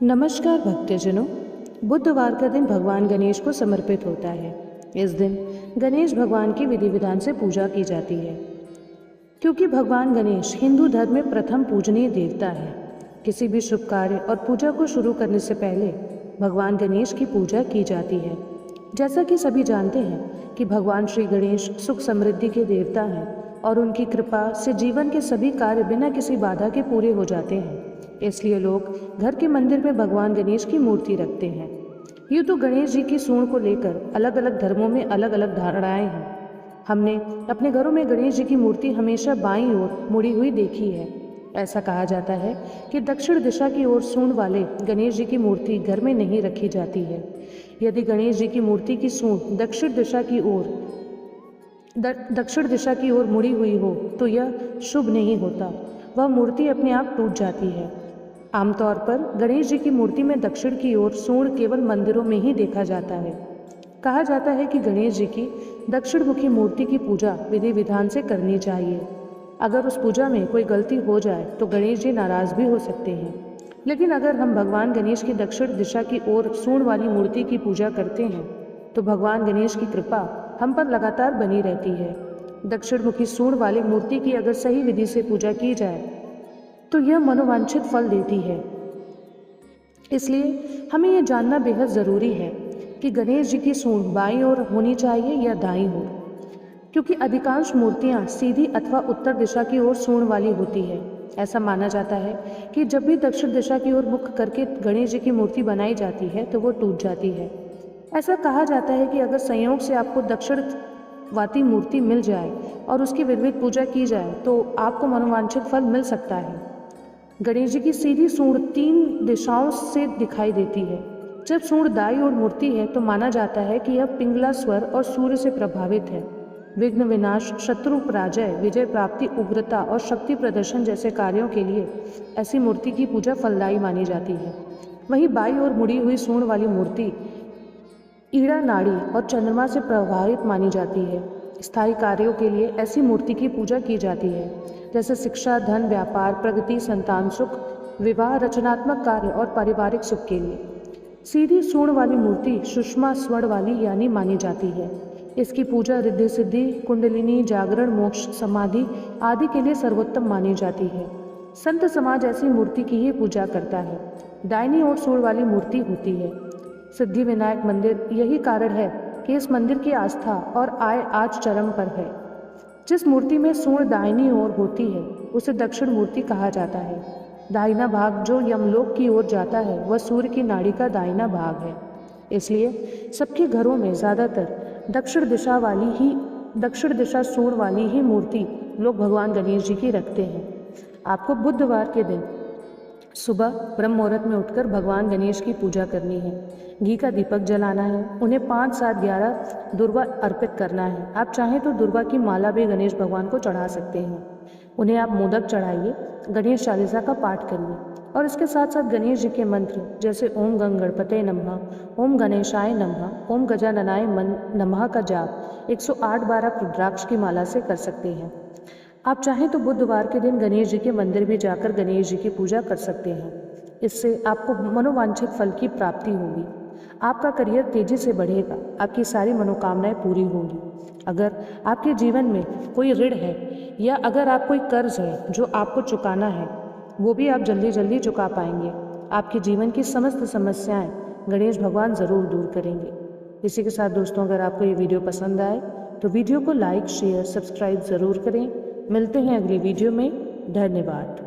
नमस्कार भक्तजनों। बुधवार का दिन भगवान गणेश को समर्पित होता है। इस दिन गणेश भगवान की विधि विधान से पूजा की जाती है, क्योंकि भगवान गणेश हिंदू धर्म में प्रथम पूजनीय देवता है। किसी भी शुभ कार्य और पूजा को शुरू करने से पहले भगवान गणेश की पूजा की जाती है। जैसा कि सभी जानते हैं कि भगवान श्री गणेश सुख समृद्धि के देवता हैं और उनकी कृपा से जीवन के सभी कार्य बिना किसी बाधा के पूरे हो जाते हैं। इसलिए लोग घर के मंदिर में भगवान गणेश की मूर्ति रखते हैं। यूँ तो गणेश जी की सूंड को लेकर अलग अलग धर्मों में अलग अलग धारणाएं हैं। हमने अपने घरों में गणेश जी की मूर्ति हमेशा बाईं ओर मुड़ी हुई देखी है। ऐसा कहा जाता है कि दक्षिण दिशा की ओर सूंड वाले गणेश जी की मूर्ति घर में नहीं रखी जाती है। यदि गणेश जी की मूर्ति की सूंड दक्षिण दिशा की ओर मुड़ी हुई हो तो यह शुभ नहीं होता, वह मूर्ति अपने आप टूट जाती है। आमतौर पर गणेश जी की मूर्ति में दक्षिण की ओर सूंड केवल मंदिरों में ही देखा जाता है। कहा जाता है कि गणेश जी की दक्षिण मुखी मूर्ति की पूजा विधि विधान से करनी चाहिए। अगर उस पूजा में कोई गलती हो जाए तो गणेश जी नाराज भी हो सकते हैं। लेकिन अगर हम भगवान गणेश की दक्षिण दिशा की ओर सूंड वाली मूर्ति की पूजा करते हैं तो भगवान गणेश की कृपा हम पर लगातार बनी रहती है। दक्षिण मुखी सूंड वाली मूर्ति की अगर सही विधि से पूजा की जाए तो यह मनोवांछित फल देती है। इसलिए हमें यह जानना बेहद ज़रूरी है कि गणेश जी की सूंड बाईं ओर होनी चाहिए या दाईं ओर, क्योंकि अधिकांश मूर्तियां सीधी अथवा उत्तर दिशा की ओर सूंड वाली होती है। ऐसा माना जाता है कि जब भी दक्षिण दिशा की ओर मुख करके गणेश जी की मूर्ति बनाई जाती है तो वो टूट जाती है। ऐसा कहा जाता है कि अगर संयोग से आपको दक्षिण वाती मूर्ति मिल जाए और उसकी विधिवत पूजा की जाए तो आपको मनोवांछित फल मिल सकता है। गणेश जी की सीधी सूंड 3 दिशाओं से दिखाई देती है। जब सूंड दाईं ओर मुड़ती है तो माना जाता है कि यह पिंगला स्वर और सूर्य से प्रभावित है। विघ्न विनाश, शत्रु पराजय, विजय प्राप्ति, उग्रता और शक्ति प्रदर्शन जैसे कार्यों के लिए ऐसी मूर्ति की पूजा फलदायी मानी जाती है। वहीं बाईं ओर मुड़ी हुई सूंड वाली मूर्ति ईड़ा नाड़ी और चंद्रमा से प्रभावित मानी जाती है। स्थायी कार्यों के लिए ऐसी मूर्ति की पूजा की जाती है, जैसे शिक्षा, धन, व्यापार, प्रगति, संतान सुख, विवाह, रचनात्मक कार्य और पारिवारिक सुख के लिए। सीधी सूंड वाली मूर्ति सुषमा स्वर्ण वाली यानी मानी जाती है। इसकी पूजा रिद्धि सिद्धि, कुंडलिनी, जागरण, मोक्ष, समाधि आदि के लिए सर्वोत्तम मानी जाती है। संत समाज ऐसी मूर्ति की ही पूजा करता है। दाहिनी ओर सूंड वाली मूर्ति होती है। सिद्धि विनायक मंदिर यही कारण है कि इस मंदिर की आस्था और आय आज चरम पर है। जिस मूर्ति में सूंड दाहिनी ओर होती है उसे दक्षिण मूर्ति कहा जाता है। दाहिना भाग जो यमलोक की ओर जाता है वह सूर्य की नाड़ी का दाहिना भाग है। इसलिए सबके घरों में ज़्यादातर दक्षिण दिशा सूंड वाली ही मूर्ति लोग भगवान गणेश जी की रखते हैं। आपको बुधवार के दिन सुबह ब्रह्म मुहूर्त में उठकर भगवान गणेश की पूजा करनी है। घी का दीपक जलाना है। उन्हें 5, 7, 11 दुर्वा अर्पित करना है। आप चाहें तो दुर्वा की माला भी गणेश भगवान को चढ़ा सकते हैं। उन्हें आप मोदक चढ़ाइए, गणेश चालीसा का पाठ करिए और इसके साथ साथ गणेश जी के मंत्र जैसे ओम गंग गणपते नमः, ओम गणेशाय नमः, ओम गजाननाय नमः का जाप 108 बार आप रुद्राक्ष की माला से कर सकते हैं। आप चाहें तो बुधवार के दिन गणेश जी के मंदिर भी जाकर गणेश जी की पूजा कर सकते हैं। इससे आपको मनोवांछित फल की प्राप्ति होगी। आपका करियर तेजी से बढ़ेगा। आपकी सारी मनोकामनाएं पूरी होंगी। अगर आपके जीवन में कोई ऋण है या अगर आप कोई कर्ज है जो आपको चुकाना है वो भी आप जल्दी जल्दी चुका पाएंगे। आपके जीवन की समस्त समस्याएं गणेश भगवान ज़रूर दूर करेंगे। इसी के साथ दोस्तों, अगर आपको ये वीडियो पसंद आए तो वीडियो को लाइक, शेयर, सब्सक्राइब ज़रूर करें। मिलते हैं अगली वीडियो में। धन्यवाद।